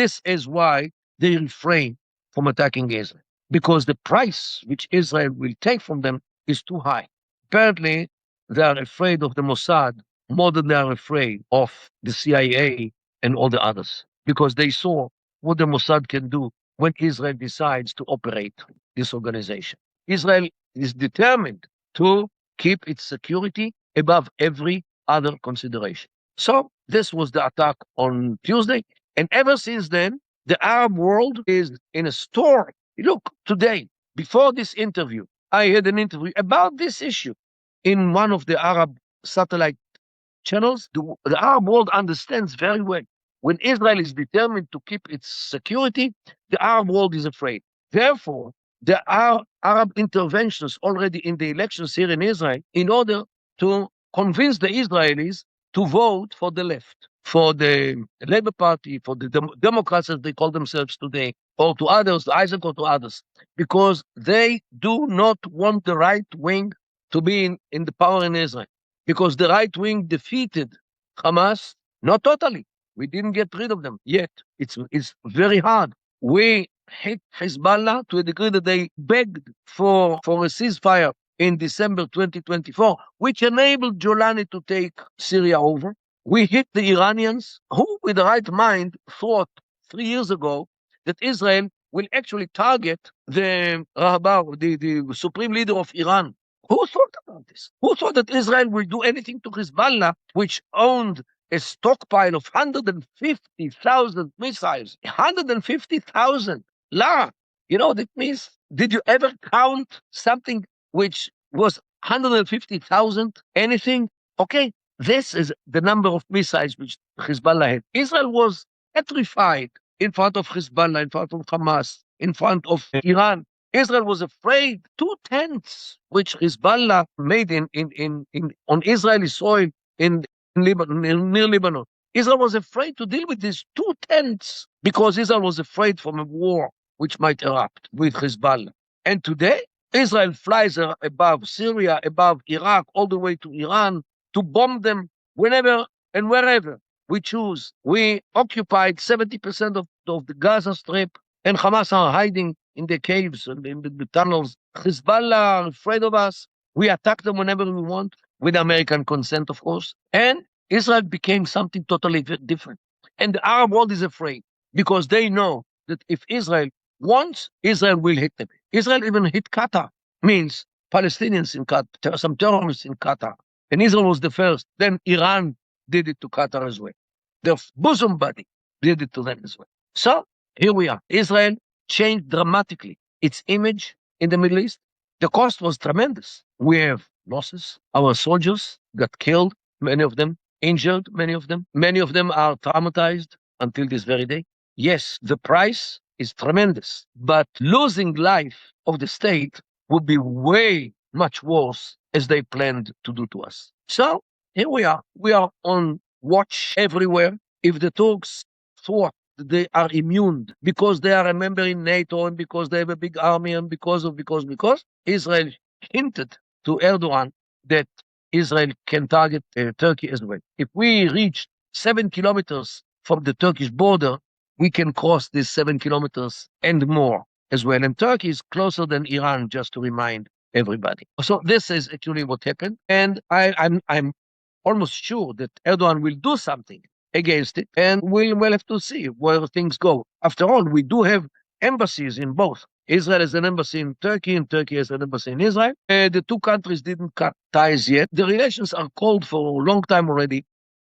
This is why they refrain from attacking Israel, because the price which Israel will take from them is too high. Apparently, they are afraid of the Mossad more than they are afraid of the CIA and all the others, because they saw what the Mossad can do when Israel decides to operate this organization. Israel is determined to keep its security above every other consideration. So this was the attack on Tuesday. And ever since then, the Arab world is in a storm. Look, today, before this interview, I had an interview about this issue in one of the Arab satellite channels. The Arab world understands very well. When Israel is determined to keep its security, the Arab world is afraid. Therefore, there are Arab interventions already in the elections here in Israel in order to convince the Israelis to vote for the left, for the Labour Party, for the Democrats as they call themselves today, or to others, Isaac or to others, because they do not want the right wing to be in the power in Israel, because the right wing defeated Hamas, not totally. We didn't get rid of them yet. It's very hard. We hit Hezbollah to a degree that they begged for a ceasefire in December 2024, which enabled Jolani to take Syria over. We hit the Iranians, who, with the right mind, thought 3 years ago that Israel will actually target the Rahabar, the supreme leader of Iran. Who thought about this? Who thought that Israel will do anything to Hezbollah, which owned a stockpile of 150,000 missiles? 150,000. La, that means, did you ever count something which was 150,000? Anything? Okay, this is the number of missiles which Hezbollah had. Israel was petrified in front of Hezbollah, in front of Hamas, in front of Iran. Israel was afraid. 2 tents which Hezbollah made on Israeli soil in Lebanon, near Lebanon. Israel was afraid to deal with these 2 tents because Israel was afraid from a war which might erupt with Hezbollah. And today, Israel flies above Syria, above Iraq, all the way to Iran to bomb them whenever and wherever we choose. We occupied 70% of the Gaza Strip, and Hamas are hiding in the caves and in the tunnels. Hezbollah are afraid of us. We attack them whenever we want, with American consent, of course. And Israel became something totally different. And the Arab world is afraid because they know that if Israel wants, Israel will hit them. Israel even hit Qatar, means Palestinians in Qatar, some terrorists in Qatar. And Israel was the first. Then Iran did it to Qatar as well. Their bosom buddy did it to them as well. So here we are. Israel changed dramatically its image in the Middle East. The cost was tremendous. We have losses. Our soldiers got killed, many of them injured, many of them. Many of them are traumatized until this very day. Yes, the price is tremendous, but losing life of the state would be way much worse as they planned to do to us. So here we are. We are on watch everywhere. If the Turks thought they are immune because they are a member in NATO and because they have a big army and because Israel hinted to Erdogan that Israel can target Turkey as well. If we reach 7 kilometers from the Turkish border, we can cross these 7 kilometers and more as well. And Turkey is closer than Iran, just to remind everybody. So this is actually what happened. And I'm almost sure that Erdogan will do something against it, and we'll have to see where things go. After all, we do have embassies in both. Israel has an embassy in Turkey, and Turkey has an embassy in Israel. The two countries didn't cut ties yet. The relations are cold for a long time already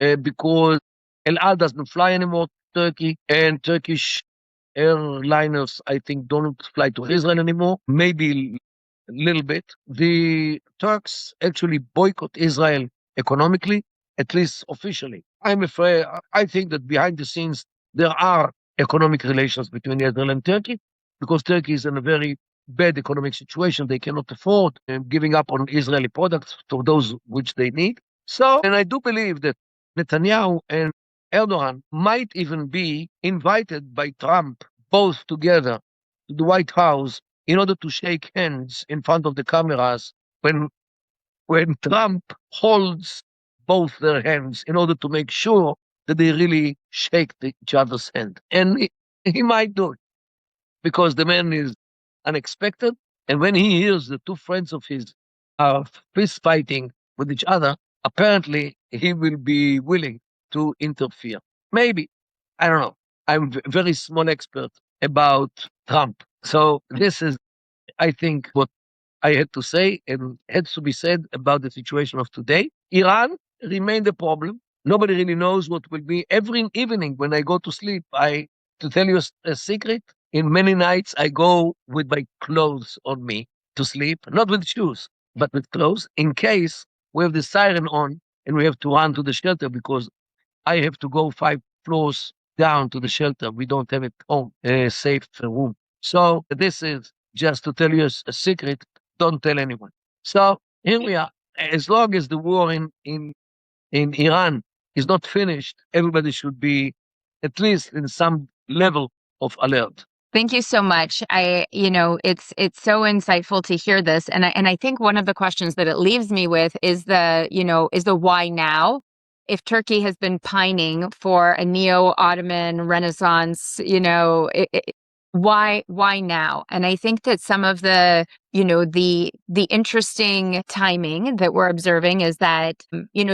because El Al doesn't fly anymore to Turkey, and Turkish airliners, I think, don't fly to Israel anymore. Maybe a little bit. The Turks actually boycott Israel economically, at least officially. I'm afraid, I think that behind the scenes, there are economic relations between Israel and Turkey, because Turkey is in a very bad economic situation. They cannot afford giving up on Israeli products to those which they need. So, and I do believe that Netanyahu and Erdogan might even be invited by Trump both together to the White House in order to shake hands in front of the cameras when Trump holds both their hands in order to make sure that they really shake each other's hand. And he might do it because the man is unexpected. And when he hears the two friends of his are fist fighting with each other, apparently he will be willing to interfere. Maybe. I don't know. I'm very small expert about Trump. So this is, I think, what I had to say and had to be said about the situation of today. Iran remained a problem. Nobody really knows what will be. Every evening when I go to sleep, to tell you a secret, in many nights I go with my clothes on me to sleep, not with shoes, but with clothes, in case we have the siren on and we have to run to the shelter because I have to go 5 floors down to the shelter. We don't have it home, a safe room. So this is just to tell you a secret. Don't tell anyone. So here we are. As long as the war in Iran is not finished, everybody should be at least in some level of alert. Thank you so much. It's so insightful to hear this, and I think one of the questions that it leaves me with is the why now. If Turkey has been pining for a neo-Ottoman Renaissance, why now? And I think that some of the interesting timing that we're observing is that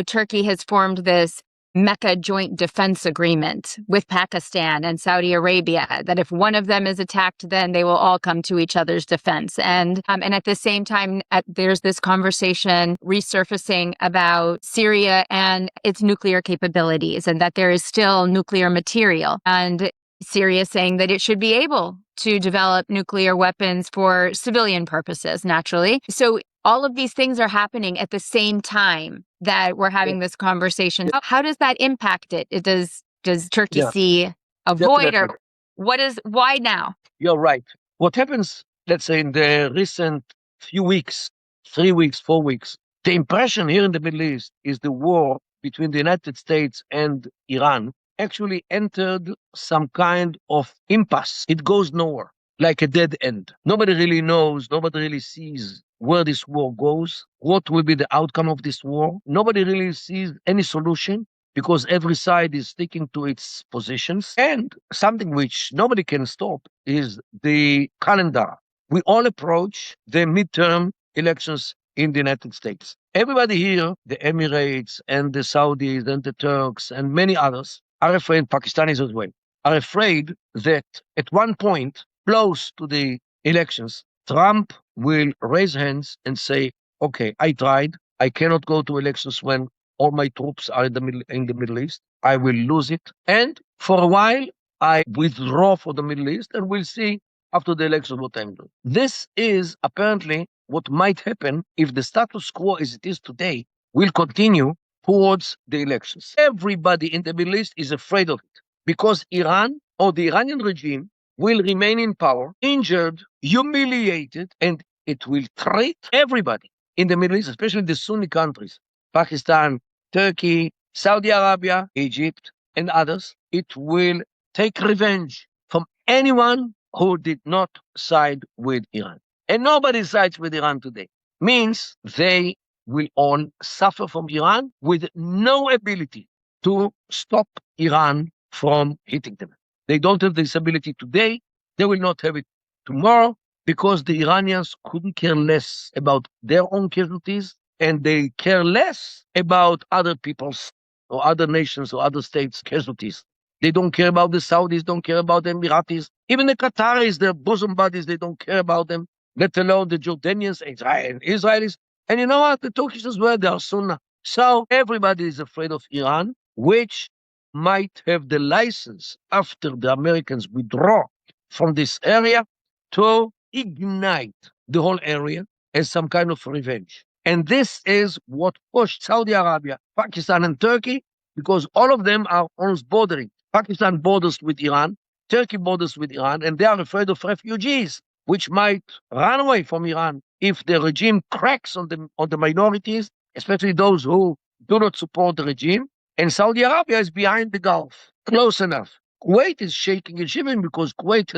Turkey has formed this Mecca Joint Defense Agreement with Pakistan and Saudi Arabia, that if one of them is attacked, then they will all come to each other's defense. And at the same time, there's this conversation resurfacing about Syria and its nuclear capabilities, and that there is still nuclear material. And Syria saying that it should be able to develop nuclear weapons for civilian purposes, naturally. So all of these things are happening at the same time that we're having this conversation. How does that impact it? Does Turkey see a void, or why now? You're right. What happens, let's say, in the recent few weeks, 3 weeks, 4 weeks, the impression here in the Middle East is the war between the United States and Iran actually entered some kind of impasse. It goes nowhere, like a dead end. Nobody really knows, nobody really sees where this war goes, what will be the outcome of this war. Nobody really sees any solution because every side is sticking to its positions. And something which nobody can stop is the calendar. We all approach the midterm elections in the United States. Everybody here, the Emirates and the Saudis and the Turks and many others, are afraid, Pakistanis as well, are afraid that at one point, close to the elections, Trump will raise hands and say, okay, I tried. I cannot go to elections when all my troops are in the Middle East. I will lose it. And for a while, I withdraw for the Middle East and we'll see after the election what I'm doing. This is apparently what might happen if the status quo as it is today will continue towards the elections. Everybody in the Middle East is afraid of it because Iran or the Iranian regime will remain in power, injured, humiliated, and it will treat everybody in the Middle East, especially the Sunni countries, Pakistan, Turkey, Saudi Arabia, Egypt, and others. It will take revenge from anyone who did not side with Iran. And nobody sides with Iran today. Means they will all suffer from Iran with no ability to stop Iran from hitting them. They don't have this ability today. They will not have it tomorrow because the Iranians couldn't care less about their own casualties and they care less about other people's or other nations or other states' casualties. They don't care about the Saudis, don't care about the Emiratis. Even the Qataris, their bosom buddies, they don't care about them, let alone the Jordanians and Israelis. And you know what? The Turkish as well, they are Sunnah. So everybody is afraid of Iran, which might have the license after the Americans withdraw from this area to ignite the whole area as some kind of revenge. And this is what pushed Saudi Arabia, Pakistan, and Turkey, because all of them are almost bordering. Pakistan borders with Iran, Turkey borders with Iran, and they are afraid of refugees, which might run away from Iran if the regime cracks on the minorities, especially those who do not support the regime. And Saudi Arabia is behind the Gulf, close enough. Kuwait is shaking and shivering because Kuwait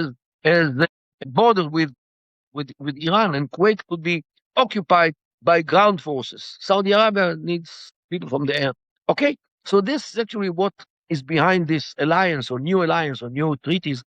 has a border with Iran, and Kuwait could be occupied by ground forces. Saudi Arabia needs people from the air. Okay, so this is actually what is behind this alliance or new treaties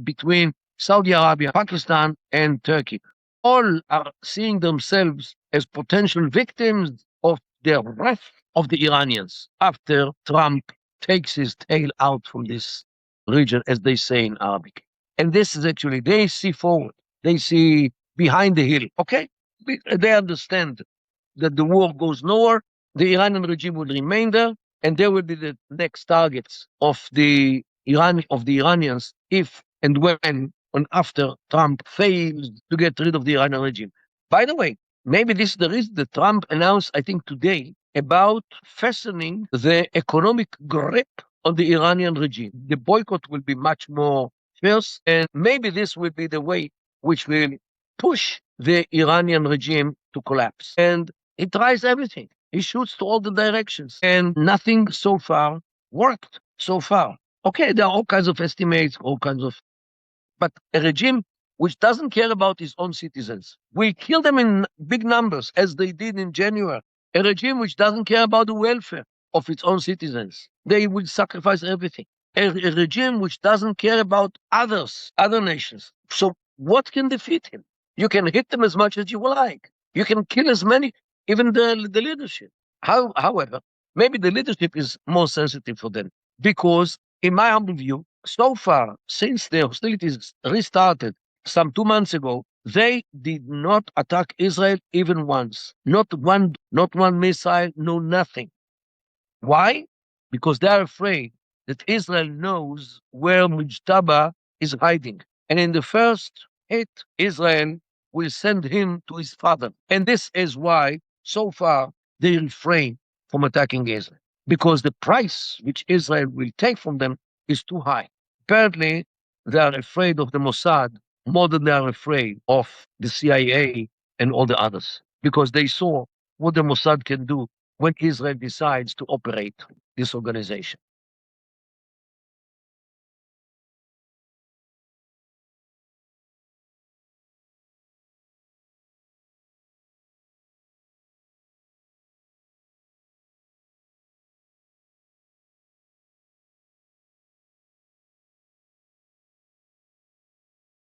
between Saudi Arabia, Pakistan, and Turkey. All are seeing themselves as potential victims of the wrath of the Iranians after Trump takes his tail out from this region, as they say in Arabic. And this is actually, they see forward, they see behind the hill. Okay? They understand that the war goes nowhere, the Iranian regime will remain there, and they will be the next targets of the Iranians if and when and after Trump fails to get rid of the Iranian regime. By the way, maybe this is the reason that Trump announced, I think today, about fastening the economic grip on the Iranian regime. The boycott will be much more fierce, and maybe this will be the way which will push the Iranian regime to collapse. And he tries everything. He shoots to all the directions, and nothing so far worked so far. Okay, there are all kinds of estimates, but a regime which doesn't care about its own citizens will kill them in big numbers, as they did in January. A regime which doesn't care about the welfare of its own citizens, they will sacrifice everything. A regime which doesn't care about others, other nations. So what can defeat him? You can hit them as much as you like. You can kill as many, even the leadership. However, maybe the leadership is more sensitive for them because, in my humble view, so far, since the hostilities restarted some 2 months ago, they did not attack Israel even once. Not one missile, no nothing. Why? Because they are afraid that Israel knows where Mujtaba is hiding. And in the first hit, Israel will send him to his father. And this is why, so far, they refrain from attacking Israel. Because the price which Israel will take from them is too high. Apparently, they are afraid of the Mossad more than they are afraid of the CIA and all the others. Because they saw what the Mossad can do when Israel decides to operate this organization.